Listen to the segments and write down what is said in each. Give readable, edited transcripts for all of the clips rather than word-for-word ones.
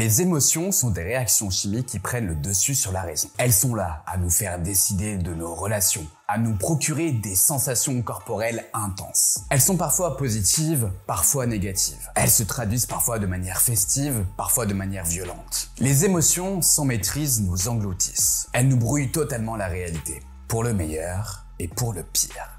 Les émotions sont des réactions chimiques qui prennent le dessus sur la raison. Elles sont là à nous faire décider de nos relations, à nous procurer des sensations corporelles intenses. Elles sont parfois positives, parfois négatives. Elles se traduisent parfois de manière festive, parfois de manière violente. Les émotions, sans maîtrise, nous engloutissent. Elles nous brouillent totalement la réalité, pour le meilleur et pour le pire.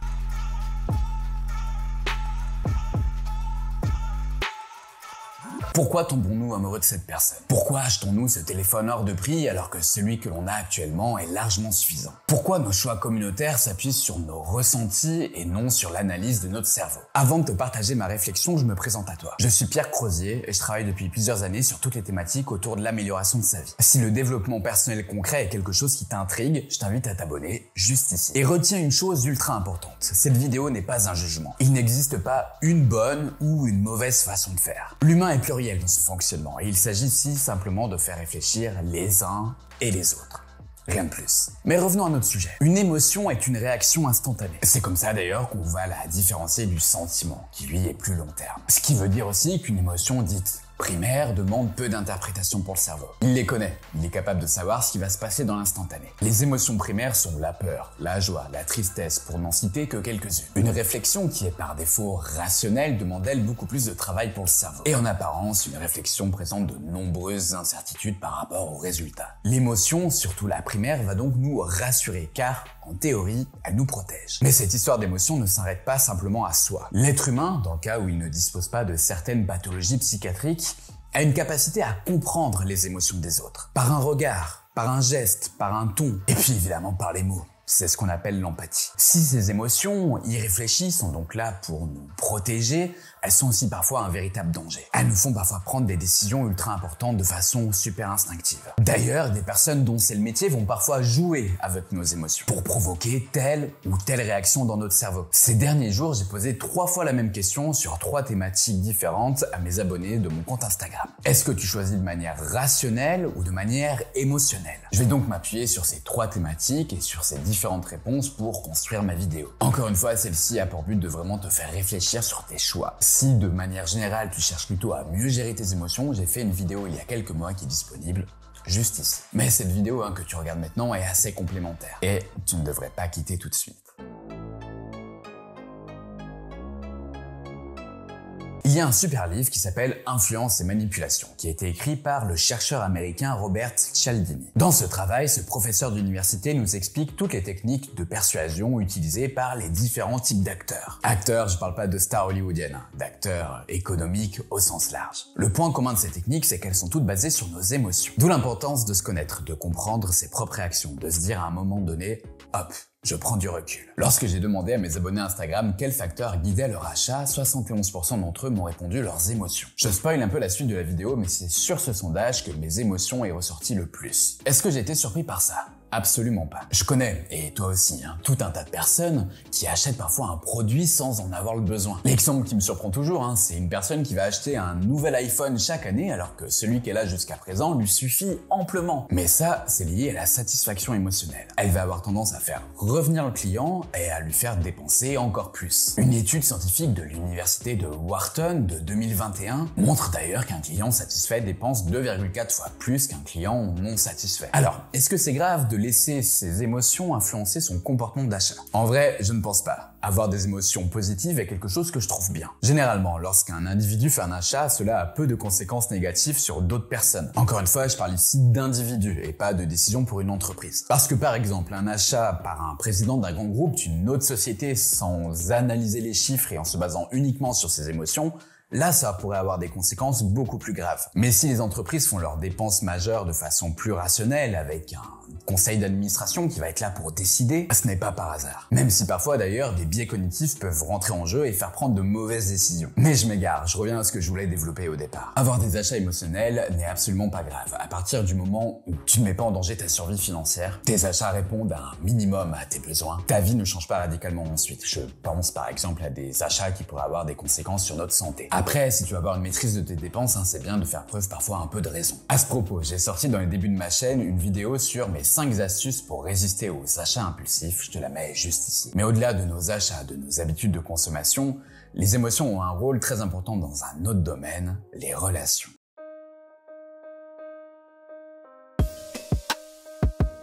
Pourquoi tombons-nous amoureux de cette personne? Pourquoi achetons-nous ce téléphone hors de prix alors que celui que l'on a actuellement est largement suffisant? Pourquoi nos choix communautaires s'appuient sur nos ressentis et non sur l'analyse de notre cerveau? Avant de te partager ma réflexion, je me présente à toi. Je suis Pierre Crozier et je travaille depuis plusieurs années sur toutes les thématiques autour de l'amélioration de sa vie. Si le développement personnel concret est quelque chose qui t'intrigue, je t'invite à t'abonner juste ici. Et retiens une chose ultra importante, cette vidéo n'est pas un jugement. Il n'existe pas une bonne ou une mauvaise façon de faire. L'humain est pluriel dans son fonctionnement et il s'agit ici simplement de faire réfléchir les uns et les autres. Rien de plus. Mais revenons à notre sujet. Une émotion est une réaction instantanée. C'est comme ça d'ailleurs qu'on va la différencier du sentiment, qui lui est plus long terme. Ce qui veut dire aussi qu'une émotion dite primaire demande peu d'interprétation pour le cerveau. Il les connaît, il est capable de savoir ce qui va se passer dans l'instantané. Les émotions primaires sont la peur, la joie, la tristesse, pour n'en citer que quelques-unes. Une réflexion qui est par défaut rationnelle demande elle beaucoup plus de travail pour le cerveau. Et en apparence, une réflexion présente de nombreuses incertitudes par rapport aux résultats. L'émotion, surtout la primaire, va donc nous rassurer car, en théorie, elle nous protège. Mais cette histoire d'émotion ne s'arrête pas simplement à soi. L'être humain, dans le cas où il ne dispose pas de certaines pathologies psychiatriques, a une capacité à comprendre les émotions des autres. Par un regard, par un geste, par un ton, et puis évidemment par les mots. C'est ce qu'on appelle l'empathie. Si ces émotions irréfléchies sont donc là pour nous protéger, elles sont aussi parfois un véritable danger. Elles nous font parfois prendre des décisions ultra importantes de façon super instinctive. D'ailleurs, des personnes dont c'est le métier vont parfois jouer avec nos émotions pour provoquer telle ou telle réaction dans notre cerveau. Ces derniers jours, j'ai posé 3 fois la même question sur 3 thématiques différentes à mes abonnés de mon compte Instagram. Est-ce que tu choisis de manière rationnelle ou de manière émotionnelle? Je vais donc m'appuyer sur ces 3 thématiques et sur ces différentes réponses pour construire ma vidéo. Encore une fois, celle-ci a pour but de vraiment te faire réfléchir sur tes choix. Si de manière générale tu cherches plutôt à mieux gérer tes émotions, j'ai fait une vidéo il y a quelques mois qui est disponible juste ici. Mais cette vidéo que tu regardes maintenant est assez complémentaire et tu ne devrais pas quitter tout de suite. Il y a un super livre qui s'appelle Influence et manipulation, qui a été écrit par le chercheur américain Robert Cialdini. Dans ce travail, ce professeur d'université nous explique toutes les techniques de persuasion utilisées par les différents types d'acteurs. Acteurs, je parle pas de stars hollywoodiennes, d'acteurs économiques au sens large. Le point commun de ces techniques, c'est qu'elles sont toutes basées sur nos émotions. D'où l'importance de se connaître, de comprendre ses propres réactions, de se dire à un moment donné, hop, je prends du recul. Lorsque j'ai demandé à mes abonnés Instagram quels facteurs guidaient leur achat, 71% d'entre eux m'ont répondu leurs émotions. Je spoil un peu la suite de la vidéo, mais c'est sur ce sondage que mes émotions est ressorti le plus. Est-ce que j'ai été surpris par ça? Absolument pas. Je connais, et toi aussi, tout un tas de personnes qui achètent parfois un produit sans en avoir le besoin. L'exemple qui me surprend toujours, c'est une personne qui va acheter un nouvel iPhone chaque année alors que celui qu'elle a jusqu'à présent lui suffit amplement. Mais ça, c'est lié à la satisfaction émotionnelle. Elle va avoir tendance à faire revenir le client et à lui faire dépenser encore plus. Une étude scientifique de l'université de Wharton de 2021 montre d'ailleurs qu'un client satisfait dépense 2,4 fois plus qu'un client non satisfait. Alors, est-ce que c'est grave de laisser ses émotions influencer son comportement d'achat? En vrai, je ne pense pas. Avoir des émotions positives est quelque chose que je trouve bien. Généralement, lorsqu'un individu fait un achat, cela a peu de conséquences négatives sur d'autres personnes. Encore une fois, je parle ici d'individus et pas de décision pour une entreprise. Parce que par exemple, un achat par un président d'un grand groupe d'une autre société sans analyser les chiffres et en se basant uniquement sur ses émotions, là, ça pourrait avoir des conséquences beaucoup plus graves. Mais si les entreprises font leurs dépenses majeures de façon plus rationnelle, avec un conseil d'administration qui va être là pour décider, ce n'est pas par hasard. Même si parfois d'ailleurs, des biais cognitifs peuvent rentrer en jeu et faire prendre de mauvaises décisions. Mais je m'égare, je reviens à ce que je voulais développer au départ. Avoir des achats émotionnels n'est absolument pas grave. À partir du moment où tu ne mets pas en danger ta survie financière, tes achats répondent à un minimum à tes besoins, ta vie ne change pas radicalement ensuite. Je pense par exemple à des achats qui pourraient avoir des conséquences sur notre santé. Après, si tu veux avoir une maîtrise de tes dépenses, c'est bien de faire preuve parfois un peu de raison. À ce propos, j'ai sorti dans les débuts de ma chaîne une vidéo sur mes 5 astuces pour résister aux achats impulsifs, je te la mets juste ici. Mais au-delà de nos achats, de nos habitudes de consommation, les émotions ont un rôle très important dans un autre domaine, les relations.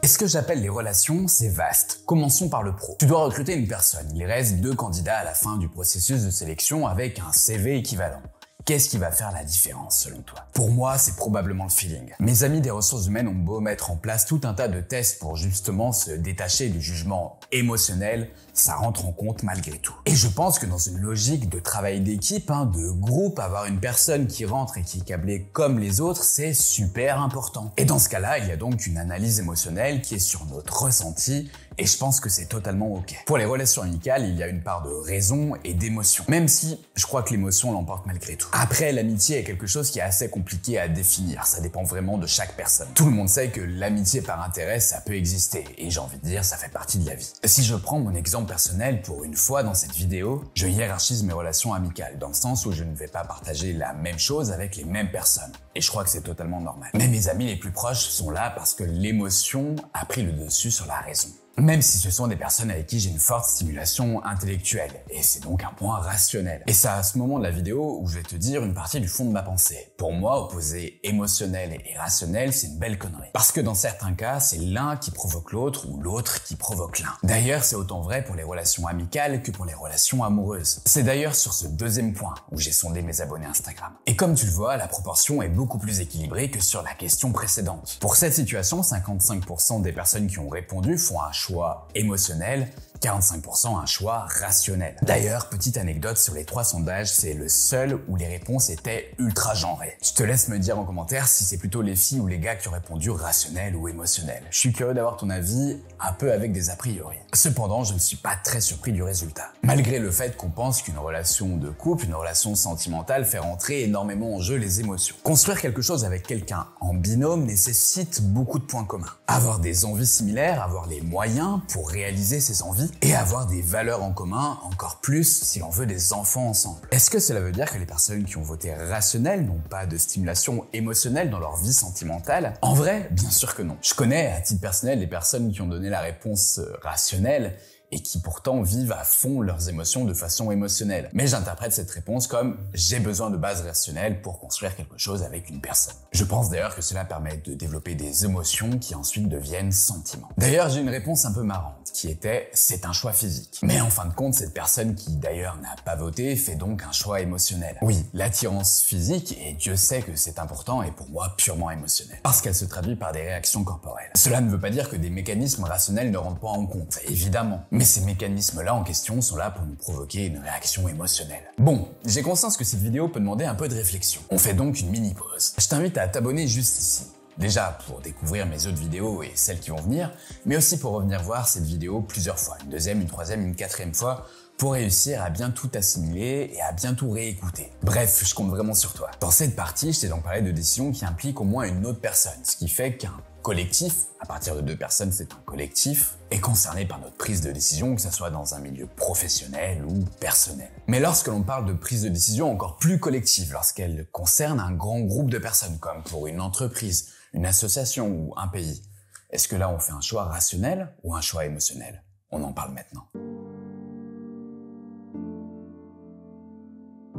ce que j'appelle les relations, c'est vaste. Commençons par le pro. Tu dois recruter une personne. Il reste 2 candidats à la fin du processus de sélection avec un CV équivalent. Qu'est-ce qui va faire la différence selon toi? Pour moi, c'est probablement le feeling. Mes amis des ressources humaines ont beau mettre en place tout un tas de tests pour justement se détacher du jugement émotionnel, ça rentre en compte malgré tout. Et je pense que dans une logique de travail d'équipe, de groupe, avoir une personne qui rentre et qui est câblée comme les autres, c'est super important. Et dans ce cas-là, il y a donc une analyse émotionnelle qui est sur notre ressenti, et je pense que c'est totalement ok. Pour les relations amicales, il y a une part de raison et d'émotion, même si je crois que l'émotion l'emporte malgré tout. Après, l'amitié est quelque chose qui est assez compliqué à définir, ça dépend vraiment de chaque personne. Tout le monde sait que l'amitié par intérêt, ça peut exister, et j'ai envie de dire, ça fait partie de la vie. Si je prends mon exemple personnel, pour une fois dans cette vidéo, je hiérarchise mes relations amicales, dans le sens où je ne vais pas partager la même chose avec les mêmes personnes. Et je crois que c'est totalement normal. Mais mes amis les plus proches sont là parce que l'émotion a pris le dessus sur la raison. Même si ce sont des personnes avec qui j'ai une forte stimulation intellectuelle, et c'est donc un point rationnel. Et c'est à ce moment de la vidéo où je vais te dire une partie du fond de ma pensée. Pour moi, opposer émotionnel et rationnel, c'est une belle connerie. Parce que dans certains cas, c'est l'un qui provoque l'autre ou l'autre qui provoque l'un. D'ailleurs, c'est autant vrai pour les relations amicales que pour les relations amoureuses. C'est d'ailleurs sur ce deuxième point où j'ai sondé mes abonnés Instagram. Et comme tu le vois, la proportion est beaucoup plus équilibrée que sur la question précédente. Pour cette situation, 55% des personnes qui ont répondu font un choix émotionnel, 45% un choix rationnel. D'ailleurs, petite anecdote sur les 3 sondages, c'est le seul où les réponses étaient ultra genrées. Je te laisse me dire en commentaire si c'est plutôt les filles ou les gars qui ont répondu rationnel ou émotionnel. Je suis curieux d'avoir ton avis, un peu avec des a priori. Cependant, je ne suis pas très surpris du résultat. Malgré le fait qu'on pense qu'une relation de couple, une relation sentimentale fait rentrer énormément en jeu les émotions. Construire quelque chose avec quelqu'un en binôme nécessite beaucoup de points communs. Avoir des envies similaires, avoir les moyens pour réaliser ses envies, et avoir des valeurs en commun, encore plus si l'on veut des enfants ensemble. Est-ce que cela veut dire que les personnes qui ont voté rationnel n'ont pas de stimulation émotionnelle dans leur vie sentimentale? En vrai, bien sûr que non. Je connais à titre personnel des personnes qui ont donné la réponse rationnelle et qui pourtant vivent à fond leurs émotions de façon émotionnelle. Mais j'interprète cette réponse comme « j'ai besoin de bases rationnelles pour construire quelque chose avec une personne ». Je pense d'ailleurs que cela permet de développer des émotions qui ensuite deviennent sentiments. D'ailleurs, j'ai une réponse un peu marrante qui était « c'est un choix physique ». Mais en fin de compte, cette personne qui d'ailleurs n'a pas voté fait donc un choix émotionnel. Oui, l'attirance physique, et Dieu sait que c'est important, est pour moi purement émotionnelle. Parce qu'elle se traduit par des réactions corporelles. Cela ne veut pas dire que des mécanismes rationnels ne rentrent pas en compte, évidemment. Mais ces mécanismes-là en question sont là pour nous provoquer une réaction émotionnelle. Bon, j'ai conscience que cette vidéo peut demander un peu de réflexion. On fait donc une mini-pause. Je t'invite à t'abonner juste ici. Déjà pour découvrir mes autres vidéos et celles qui vont venir, mais aussi pour revenir voir cette vidéo plusieurs fois, une deuxième, une troisième, une quatrième fois, pour réussir à bien tout assimiler et à bien tout réécouter. Bref, je compte vraiment sur toi. Dans cette partie, je t'ai donc parlé de décisions qui impliquent au moins une autre personne, ce qui fait qu'un collectif, à partir de 2 personnes, c'est un collectif, est concerné par notre prise de décision, que ce soit dans un milieu professionnel ou personnel. Mais lorsque l'on parle de prise de décision encore plus collective, lorsqu'elle concerne un grand groupe de personnes, comme pour une entreprise, une association ou un pays, est-ce que là on fait un choix rationnel ou un choix émotionnel? On en parle maintenant.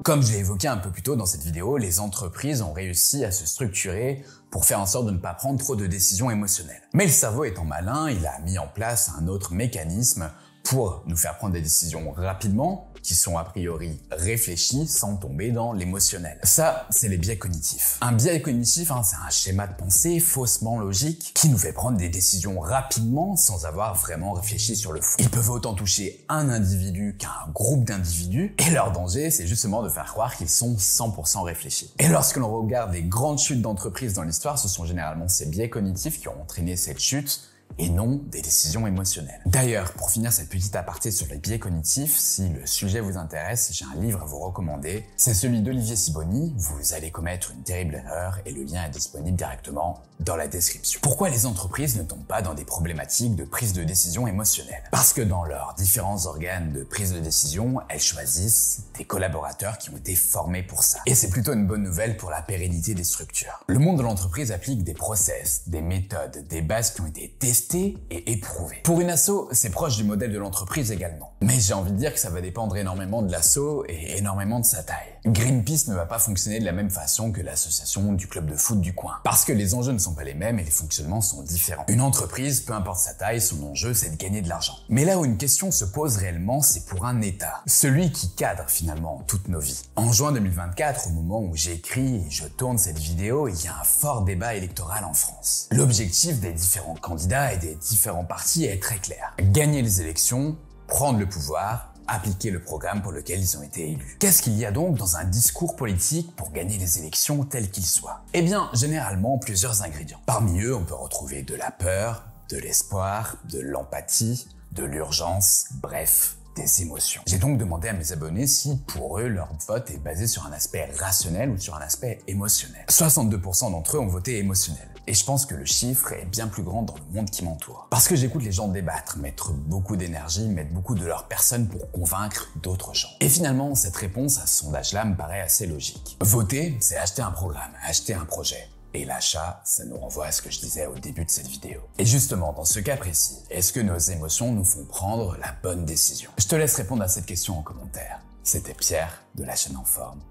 Comme je l'ai évoqué un peu plus tôt dans cette vidéo, les entreprises ont réussi à se structurer pour faire en sorte de ne pas prendre trop de décisions émotionnelles. Mais le cerveau étant malin, il a mis en place un autre mécanisme pour nous faire prendre des décisions rapidement, qui sont a priori réfléchies sans tomber dans l'émotionnel. Ça, c'est les biais cognitifs. Un biais cognitif, c'est un schéma de pensée faussement logique qui nous fait prendre des décisions rapidement sans avoir vraiment réfléchi sur le fond. Ils peuvent autant toucher un individu qu'un groupe d'individus, et leur danger, c'est justement de faire croire qu'ils sont 100% réfléchis. Et lorsque l'on regarde les grandes chutes d'entreprises dans l'histoire, ce sont généralement ces biais cognitifs qui ont entraîné cette chute, et non des décisions émotionnelles. D'ailleurs, pour finir cette petite aparté sur les biais cognitifs, si le sujet vous intéresse, j'ai un livre à vous recommander. C'est celui d'Olivier Sibony, Vous allez commettre une terrible erreur, et le lien est disponible directement dans la description. Pourquoi les entreprises ne tombent pas dans des problématiques de prise de décision émotionnelle? Parce que dans leurs différents organes de prise de décision, elles choisissent des collaborateurs qui ont été formés pour ça. Et c'est plutôt une bonne nouvelle pour la pérennité des structures. Le monde de l'entreprise applique des process, des méthodes, des bases qui ont été testées testé et éprouvé. Pour une asso, c'est proche du modèle de l'entreprise également. Mais j'ai envie de dire que ça va dépendre énormément de l'asso et énormément de sa taille. Greenpeace ne va pas fonctionner de la même façon que l'association du club de foot du coin. Parce que les enjeux ne sont pas les mêmes et les fonctionnements sont différents. Une entreprise, peu importe sa taille, son enjeu c'est de gagner de l'argent. Mais là où une question se pose réellement, c'est pour un État. Celui qui cadre finalement toutes nos vies. En juin 2024, au moment où j'écris et je tourne cette vidéo, il y a un fort débat électoral en France. L'objectif des différents candidats et des différents partis est très clair. Gagner les élections, prendre le pouvoir, appliquer le programme pour lequel ils ont été élus. Qu'est-ce qu'il y a donc dans un discours politique pour gagner les élections telles qu'il soit? Eh bien, généralement, plusieurs ingrédients. Parmi eux, on peut retrouver de la peur, de l'espoir, de l'empathie, de l'urgence, bref, des émotions. J'ai donc demandé à mes abonnés si, pour eux, leur vote est basé sur un aspect rationnel ou sur un aspect émotionnel. 62% d'entre eux ont voté émotionnel. Et je pense que le chiffre est bien plus grand dans le monde qui m'entoure. Parce que j'écoute les gens débattre, mettre beaucoup d'énergie, mettre beaucoup de leur personne pour convaincre d'autres gens. Et finalement, cette réponse à ce sondage-là me paraît assez logique. Voter, c'est acheter un programme, acheter un projet. Et l'achat, ça nous renvoie à ce que je disais au début de cette vidéo. Et justement, dans ce cas précis, est-ce que nos émotions nous font prendre la bonne décision? Je te laisse répondre à cette question en commentaire. C'était Pierre de la chaîne En Forme.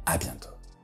À bientôt.